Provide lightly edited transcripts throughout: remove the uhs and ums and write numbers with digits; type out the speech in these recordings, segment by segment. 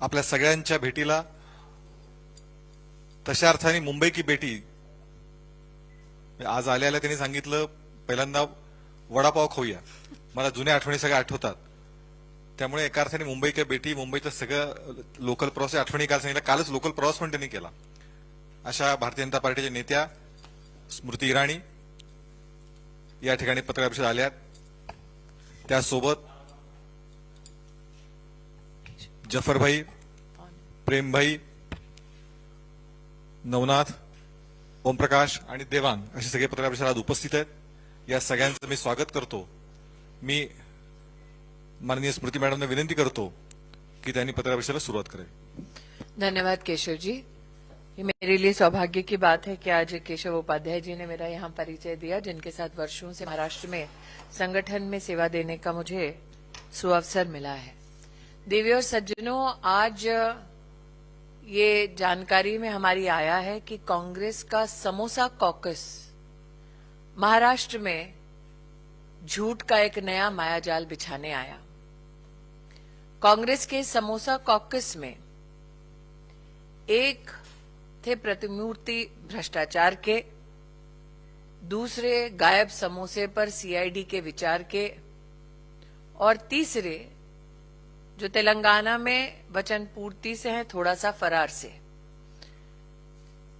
आपल्या सगळ्यांच्या भेटीला तशा अर्थाने मुंबई की बेटी आज आल्या त्यांनी सांगितलं पहिल्यांदा वडापाव खाऊया. मला जुन्या आठवणी सगळ्या आठवतात. त्यामुळे एका अर्थाने मुंबई की बेटी मुंबईचं सगळं लोकल प्रवास आठवणी काल सांगितलं. कालच लोकल प्रवास पण त्यांनी केला. अशा भारतीय जनता पार्टीच्या नेत्या स्मृती इराणी या ठिकाणी पत्रकार परिषद आल्यात. त्यासोबत जफरभाई, प्रेमभाई, नवनाथ, ओमप्रकाश आणि देवांग असे सगळे पत्रकार परिषदेत उपस्थित आहेत. या सगळ्यांचं मी स्वागत करतो. मी माननीय स्मृती मॅडमने विनंती करतो की त्यांनी पत्रकार परिषदेला सुरुवात करेल. धन्यवाद केशव जी. ये मेरे लिए सौभाग्य की बात है कि आज केशव उपाध्याय जी ने मेरा यहाँ परिचय दिया, जिनके साथ वर्षों से महाराष्ट्र में संगठन में सेवा देने का मुझे सुअवसर मिला है. देवी और सज्जनों, आज ये जानकारी में हमारी आया है कि कांग्रेस का समोसा कॉकस महाराष्ट्र में झूठ का एक नया मायाजाल बिछाने आया. कांग्रेस के समोसा कॉकस में एक थे प्रतिमूर्ति भ्रष्टाचार के, दूसरे गायब समोसे पर सीआईडी के विचार के, और तीसरे जो तेलंगाना में वचन पूर्ति से हैं, थोड़ा सा फरार से.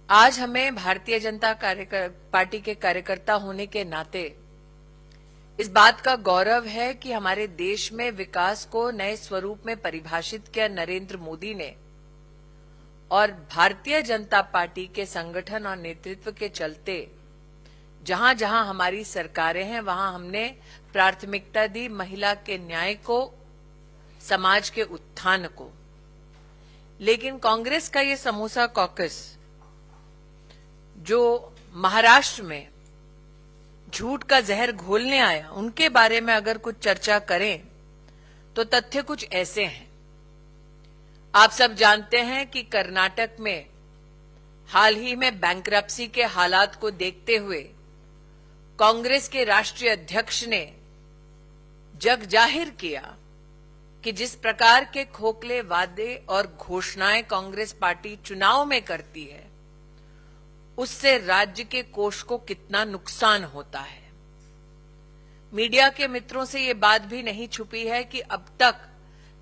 आज हमें भारतीय जनता पार्टी के कार्यकर्ता होने के नाते इस बात का गौरव है कि हमारे देश में विकास को नए स्वरूप में परिभाषित किया नरेंद्र मोदी ने, और भारतीय जनता पार्टी के संगठन और नेतृत्व के चलते जहां जहां हमारी सरकारें हैं वहां हमने प्राथमिकता दी महिला के न्याय को, समाज के उत्थान को. लेकिन कांग्रेस का ये समोसा कॉकस जो महाराष्ट्र में झूठ का जहर घोलने आया, उनके बारे में अगर कुछ चर्चा करें तो तथ्य कुछ ऐसे हैं. आप सब जानते हैं कि कर्नाटक में हाल ही में बैंकरप्सी के हालात को देखते हुए कांग्रेस के राष्ट्रीय अध्यक्ष ने जग जाहिर किया कि जिस प्रकार के खोखले वादे और घोषणाएं कांग्रेस पार्टी चुनाव में करती है, उससे राज्य के कोष को कितना नुकसान होता है. मीडिया के मित्रों से ये बात भी नहीं छुपी है कि अब तक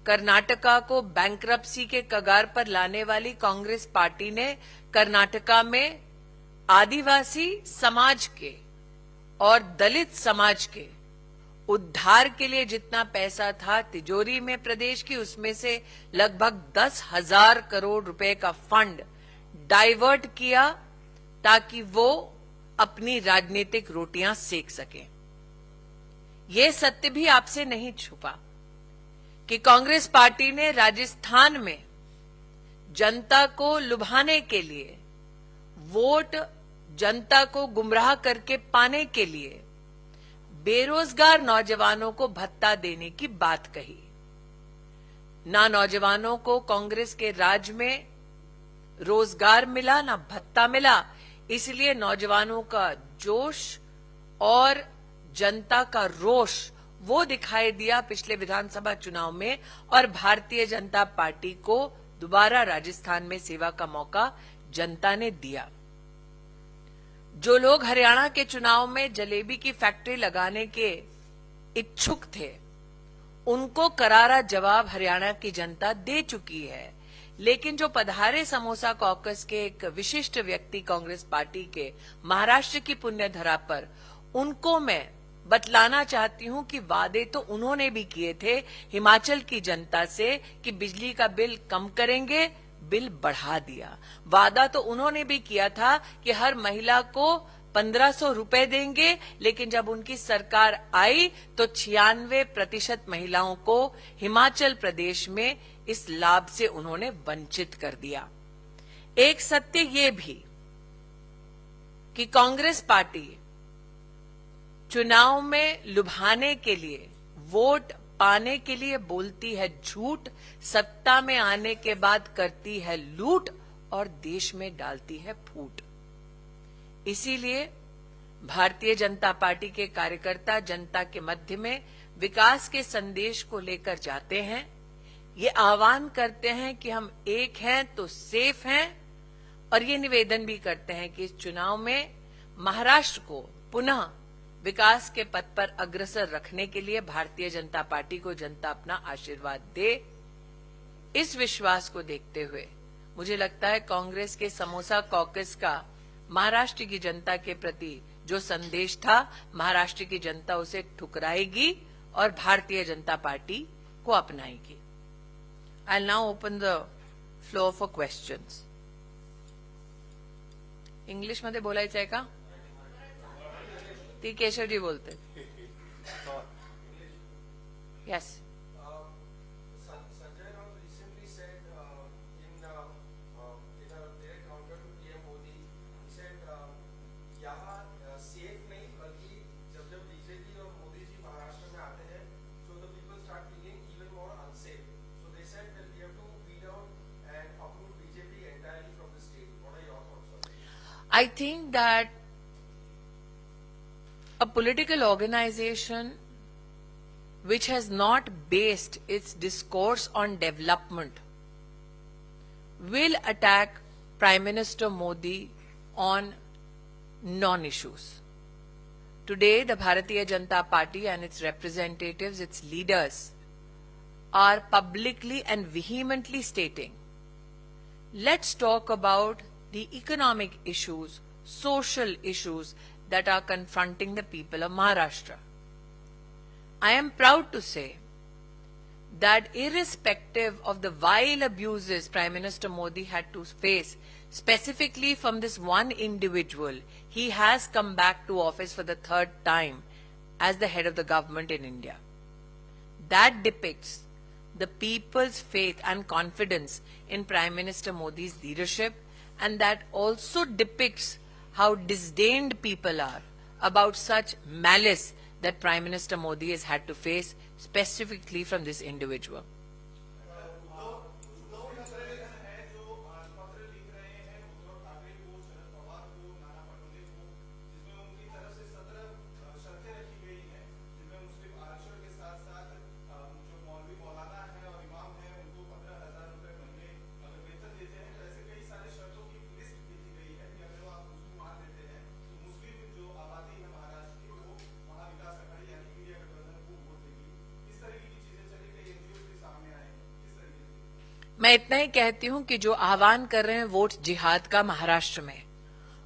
कर्नाटका को बैंकरप्सी के कगार पर लाने वाली कांग्रेस पार्टी ने कर्नाटका में आदिवासी समाज के और दलित समाज के उद्धार के लिए जितना पैसा था तिजोरी में प्रदेश की, उसमें से लगभग 10,000 करोड़ रुपए का फंड डाइवर्ट किया ताकि वो अपनी राजनीतिक रोटियां सेक सकें. ये सत्य भी आपसे नहीं छुपा कि कांग्रेस पार्टी ने राजस्थान में जनता को लुभाने के लिए, वोट जनता को गुमराह करके पाने के लिए बेरोजगार नौजवानों को भत्ता देने की बात कही. ना नौजवानों को कांग्रेस के राज में रोजगार मिला, ना भत्ता मिला. इसलिए नौजवानों का जोश और जनता का रोष वो दिखाई दिया पिछले विधानसभा चुनाव में, और भारतीय जनता पार्टी को दोबारा राजस्थान में सेवा का मौका जनता ने दिया. जो लोग हरियाणा के चुनाव में जलेबी की फैक्ट्री लगाने के इच्छुक थे, उनको करारा जवाब हरियाणा की जनता दे चुकी है. लेकिन जो पधारे समोसा कॉकस के एक विशिष्ट व्यक्ति कांग्रेस पार्टी के महाराष्ट्र की पुण्यधरा पर, उनको मैं बतलाना चाहती हूं कि वादे तो उन्होंने भी किए थे हिमाचल की जनता से कि बिजली का बिल कम करेंगे, बिल बढ़ा दिया. वादा तो उन्होंने भी किया था कि हर महिला को 1,500 रुपए देंगे, लेकिन जब उनकी सरकार आई तो 96% महिलाओं को हिमाचल प्रदेश में इस लाभ से उन्होंने वंचित कर दिया. एक सत्य ये भी कि कांग्रेस पार्टी चुनाव में लुभाने के लिए, वोट पाने के लिए बोलती है झूठ, सत्ता में आने के बाद करती है लूट और देश में डालती है फूट. इसीलिए भारतीय जनता पार्टी के कार्यकर्ता जनता के मध्य में विकास के संदेश को लेकर जाते हैं, ये आह्वान करते हैं कि हम एक हैं तो सेफ हैं, और ये निवेदन भी करते हैं कि इस चुनाव में महाराष्ट्र को पुनः विकास के पथ पर अग्रसर रखने के लिए भारतीय जनता पार्टी को जनता अपना आशीर्वाद दे। इस विश्वास को देखते हुए मुझे लगता है कांग्रेस के समोसा कॉकस का महाराष्ट्र की जनता के प्रति जो संदेश था, महाराष्ट्र की जनता उसे ठुकराएगी और भारतीय जनता पार्टी को अपनाएगी। I'll now open the floor for questions. English मध्ये बोलायचं आहे का? ती केशवजी बोलते. Yes. Sanjay Raut recently said in a direct counter to PM Modi, he said यहाँ safe नहीं बल्कि जब बीजेपी और मोदी जी महाराष्ट्र में आते हैं, so the people start feeling even more unsafe. So they said that we have to weed out and uproot BJP entirely from the state. What are your thoughts on this? I think that a political organization which has not based its discourse on development will attack Prime Minister Modi on non-issues. Today, the Bharatiya Janata Party and its representatives, its leaders, are publicly and vehemently stating, let's talk about the economic issues, social issues that are confronting the people of Maharashtra. I am proud to say that irrespective of the vile abuses Prime Minister Modi had to face, specifically from this one individual, he has come back to office for the third time as the head of the government in India. That depicts the people's faith and confidence in Prime Minister Modi's leadership, and that also depicts how disdained people are about such malice that Prime Minister Modi has had to face, specifically from this individual. मैं इतना ही कहती हूं कि जो आह्वान कर रहे हैं वोट जिहाद का महाराष्ट्र में,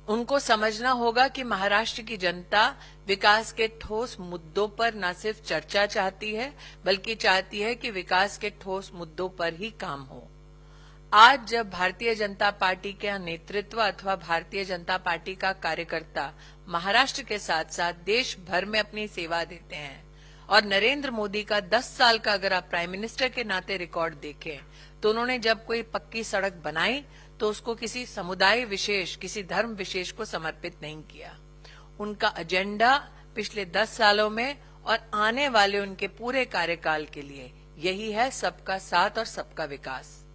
उनको समझना होगा कि महाराष्ट्र की जनता विकास के ठोस मुद्दों पर न सिर्फ चर्चा चाहती है, बल्कि चाहती है कि विकास के ठोस मुद्दों पर ही काम हो। आज जब भारतीय जनता पार्टी का नेतृत्व अथवा भारतीय जनता पार्टी का कार्यकर्ता महाराष्ट्र के साथ साथ देश भर में अपनी सेवा देते हैं, और नरेंद्र मोदी का 10 साल का अगर आप प्राइम मिनिस्टर के नाते रिकॉर्ड देखें, तो उन्होंने जब कोई पक्की सड़क बनाई तो उसको किसी समुदाय विशेष, किसी धर्म विशेष को समर्पित नहीं किया। उनका एजेंडा पिछले 10 सालों में और आने वाले उनके पूरे कार्यकाल के लिए यही है, सबका साथ और सबका विकास।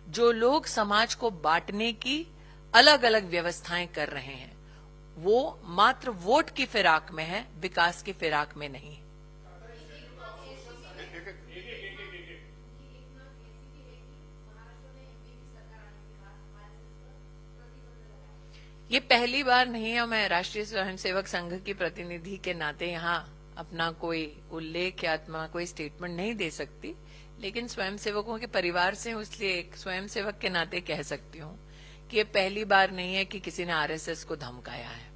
जो लोग समाज को बांटने की अलग अलग व्यवस्थाएं कर रहे हैं, वो मात्र वोट की फिराक में है, विकास की फिराक में नहीं। ये पहली बार नहीं है, मैं राष्ट्रीय स्वयंसेवक संघ की प्रतिनिधि के नाते यहाँ अपना कोई उल्लेख या अपना कोई स्टेटमेंट नहीं दे सकती, लेकिन स्वयंसेवकों के परिवार से हूं, इसलिए एक स्वयंसेवक के नाते कह सकती हूँ कि ये पहली बार नहीं है कि किसी ने आरएसएस को धमकाया है।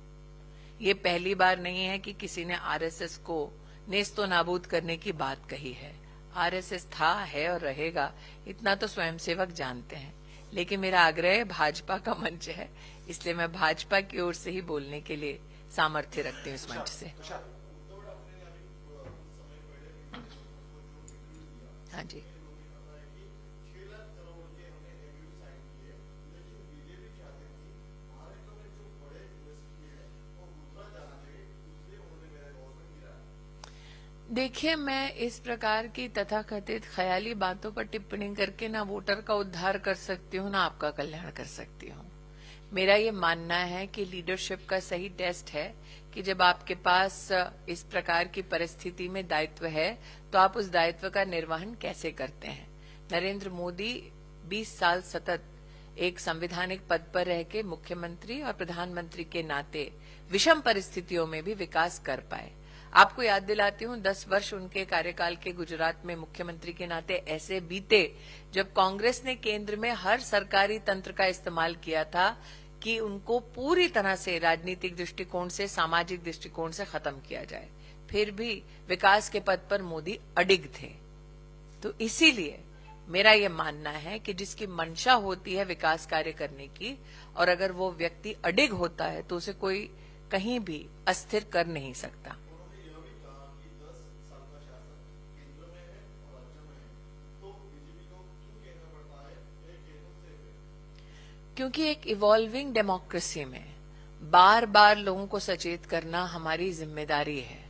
ये पहली बार नहीं है कि किसी ने आरएसएस को नेस्तो नाबूद करने की बात कही है। आरएसएस था, है और रहेगा, इतना तो स्वयंसेवक जानते हैं। लेकिन मेरा आग्रह भाजपा का मंच है, इसलिए मैं भाजपा की ओर से ही बोलने के लिए सामर्थ्य रखती हूँ इस मंच से। हाँ जी, देखिए, मैं इस प्रकार की तथाकथित ख्याली बातों पर टिप्पणी करके ना वोटर का उद्धार कर सकती हूँ, ना आपका कल्याण कर सकती हूँ। मेरा ये मानना है कि लीडरशिप का सही टेस्ट है कि जब आपके पास इस प्रकार की परिस्थिति में दायित्व है, तो आप उस दायित्व का निर्वहन कैसे करते हैं। नरेंद्र मोदी 20 साल सतत एक संवैधानिक पद पर रह के मुख्यमंत्री और प्रधानमंत्री के नाते विषम परिस्थितियों में भी विकास कर पाए। आपको याद दिलाती हूं, 10 वर्ष उनके कार्यकाल के गुजरात में मुख्यमंत्री के नाते ऐसे बीते जब कांग्रेस ने केंद्र में हर सरकारी तंत्र का इस्तेमाल किया था कि उनको पूरी तरह से राजनीतिक दृष्टिकोण से, सामाजिक दृष्टिकोण से खत्म किया जाए। फिर भी विकास के पद पर मोदी अडिग थे। तो इसीलिए मेरा ये मानना है कि जिसकी मंशा होती है विकास कार्य करने की, और अगर वो व्यक्ति अडिग होता है तो उसे कोई कहीं भी अस्थिर कर नहीं सकता। उन्होंने यह भी कहा कि 10 साल का शासन केंद्र में है और राज्य में है, तो बीजेपी को क्यों कहना पड़ता है एक केंद्र से है? क्योंकि एक इवॉल्विंग डेमोक्रेसी में बार बार लोगों को सचेत करना हमारी जिम्मेदारी है।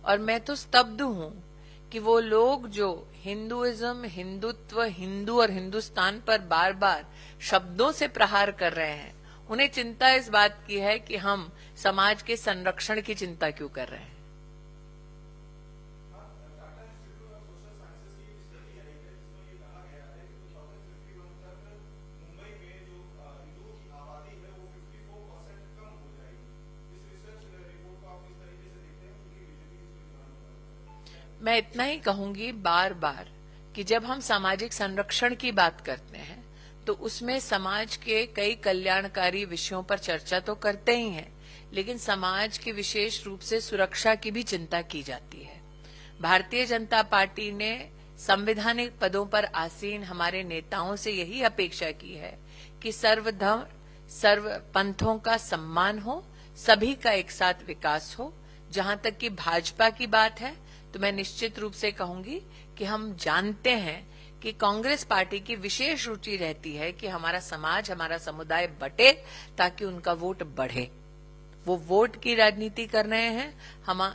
और मैं तो स्तब्ध हूं कि वो लोग जो हिंदुइज्म, हिंदुत्व, हिंदू और हिंदुस्तान पर बार बार शब्दों से प्रहार कर रहे हैं, उन्हें चिंता इस बात की है कि हम समाज के संरक्षण की चिंता क्यों कर रहे हैं। Tata institute of social sciences की स्टडी आई है जिसमें ये कहा गया है कि 2051 तक मुंबई में जो हिंदुओं की आबादी है वो 54% कम हो जाएगी। इस रिसर्च रिपोर्ट को आप किस तरीके से देखते हैं, क्योंकि बीजेपी इसमें ध्यान कर रहा है। मैं इतना ही कहूंगी बार बार कि जब हम सामाजिक संरक्षण की बात करते हैं तो उसमें समाज के कई कल्याणकारी विषयों पर चर्चा तो करते ही हैं, लेकिन समाज की विशेष रूप से सुरक्षा की भी चिंता की जाती है। भारतीय जनता पार्टी ने संवैधानिक पदों पर आसीन हमारे नेताओं से यही अपेक्षा की है कि सर्वधर्म, सर्व पंथों का सम्मान हो, सभी का एक साथ विकास हो। जहां तक कि भाजपा की बात है तो मैं निश्चित रूप से कहूंगी कि हम जानते हैं कि कांग्रेस पार्टी की विशेष रुचि रहती है कि हमारा समाज, हमारा समुदाय बटे ताकि उनका वोट बढ़े। वो वोट की राजनीति कर रहे हैं,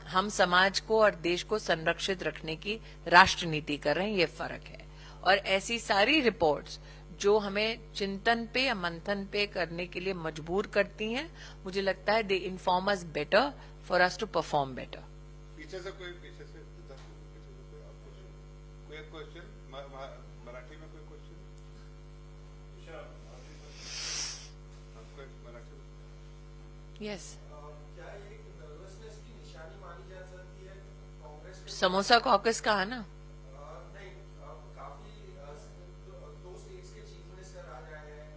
हम समाज को और देश को संरक्षित रखने की राष्ट्र नीति कर रहे हैं। ये फर्क है। और ऐसी सारी रिपोर्ट्स जो हमें चिंतन पे या मंथन पे करने के लिए मजबूर करती हैं, मुझे लगता है they inform us better for us to perform better. पीछे से कोई क्वेश्चन, मराठी में कोई क्वेश्चन? मराठी यस, क्या ये एक नर्वसनेस की निशानी मानी जा सकती है कांग्रेस के? समोसा कॉकस का है ना। नहीं, काफी 2 स्टेट्स के चीफ मिनिस्टर आ रहे हैं,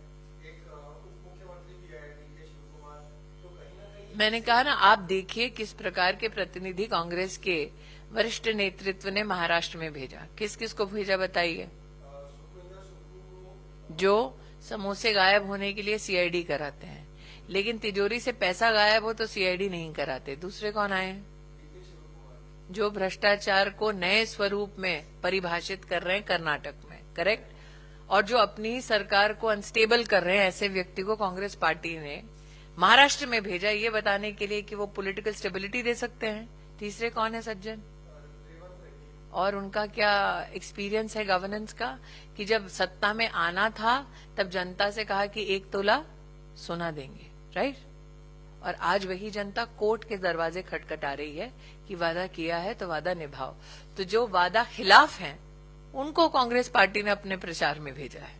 एक उप मुख्यमंत्री भी है डीके शिव कुमार, तो कहीं ना कहीं मैंने कहा ना, आप देखिए किस प्रकार के प्रतिनिधि कांग्रेस के वरिष्ठ नेतृत्व ने महाराष्ट्र में भेजा। किस किस को भेजा बताइए? सुखविंदर सुक्खू, जो समोसे गायब होने के लिए सीआईडी कराते हैं, लेकिन तिजोरी से पैसा गायब हो तो सीआईडी नहीं कराते। दूसरे कौन आए? डीके शिव कुमार। जो भ्रष्टाचार को नए स्वरूप में परिभाषित कर रहे हैं कर्नाटक में, करेक्ट, और जो अपनी ही सरकार को अनस्टेबल कर रहे हैं, ऐसे व्यक्ति को कांग्रेस पार्टी ने महाराष्ट्र में भेजा ये बताने के लिए कि वो पॉलिटिकल स्टेबिलिटी दे सकते हैं। तीसरे कौन है सज्जन? और उनका क्या एक्सपीरियंस है गवर्नेंस का, कि जब सत्ता में आना था तब जनता से कहा कि 1 तोला सोना देंगे, राइट? और आज वही जनता कोर्ट के दरवाजे खटखटा रही है कि वादा किया है तो वादा निभाओ। तो जो वादा खिलाफ हैं उनको कांग्रेस पार्टी ने अपने प्रचार में भेजा है।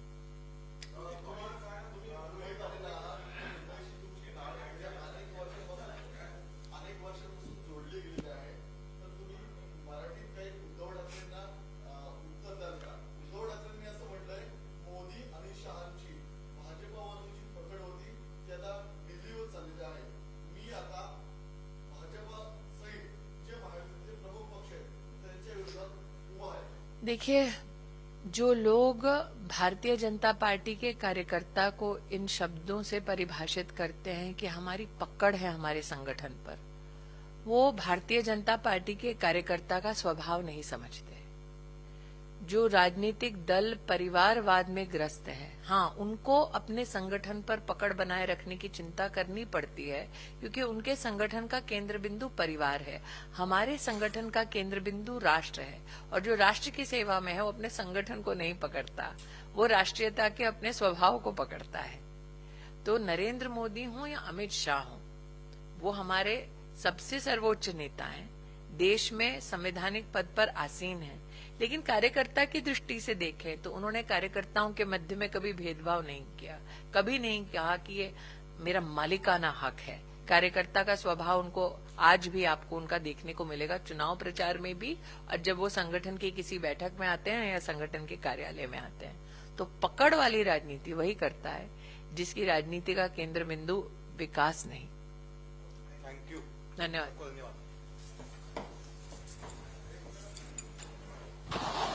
अनेक वर्षांपासून जोडले गेलेले आहे, तर तुम्ही मराठीत काही उद्धव ठाकरेंना उत्तर द्याल का? उद्धव ठाकरेंनी असं म्हटलंय, मोदी आणि शहांची भाजपवरची पकड होती ती आता दिल्लीवर चाललेली आहे. मी आता भाजपा सहित जे महायुतीचे प्रमुख पक्ष आहेत त्यांच्या विरोधात उभा आहे. देखिए, जो लोग भारतीय जनता पार्टी के कार्यकर्ता को इन शब्दों से परिभाषित करते हैं कि हमारी पकड़ है हमारे संगठन पर, वो भारतीय जनता पार्टी के कार्यकर्ता का स्वभाव नहीं समझते। जो राजनीतिक दल परिवारवाद में ग्रस्त है, हाँ, उनको अपने संगठन पर पकड़ बनाए रखने की चिंता करनी पड़ती है, क्योंकि उनके संगठन का केंद्र बिंदु परिवार है। हमारे संगठन का केंद्र बिंदु राष्ट्र है, और जो राष्ट्र की सेवा में है वो अपने संगठन को नहीं पकड़ता, वो राष्ट्रीयता के अपने स्वभाव को पकड़ता है। तो नरेंद्र मोदी हो या अमित शाह हो, वो हमारे सबसे सर्वोच्च नेता हैं, देश में संवैधानिक पद पर आसीन हैं, लेकिन कार्यकर्ता की दृष्टि से देखें तो उन्होंने कार्यकर्ताओं के मध्य में कभी भेदभाव नहीं किया, कभी नहीं कहा कि ये मेरा मालिकाना हक है। कार्यकर्ता का स्वभाव उनको आज भी आपको उनका देखने को मिलेगा, चुनाव प्रचार में भी, और जब वो संगठन की किसी बैठक में आते हैं या संगठन के कार्यालय में आते हैं तो पकड़ वाली राजनीति वही करता है जिसकी राजनीति का केंद्र बिंदु विकास नहीं। थैंक यू, धन्यवाद। धन्यवाद।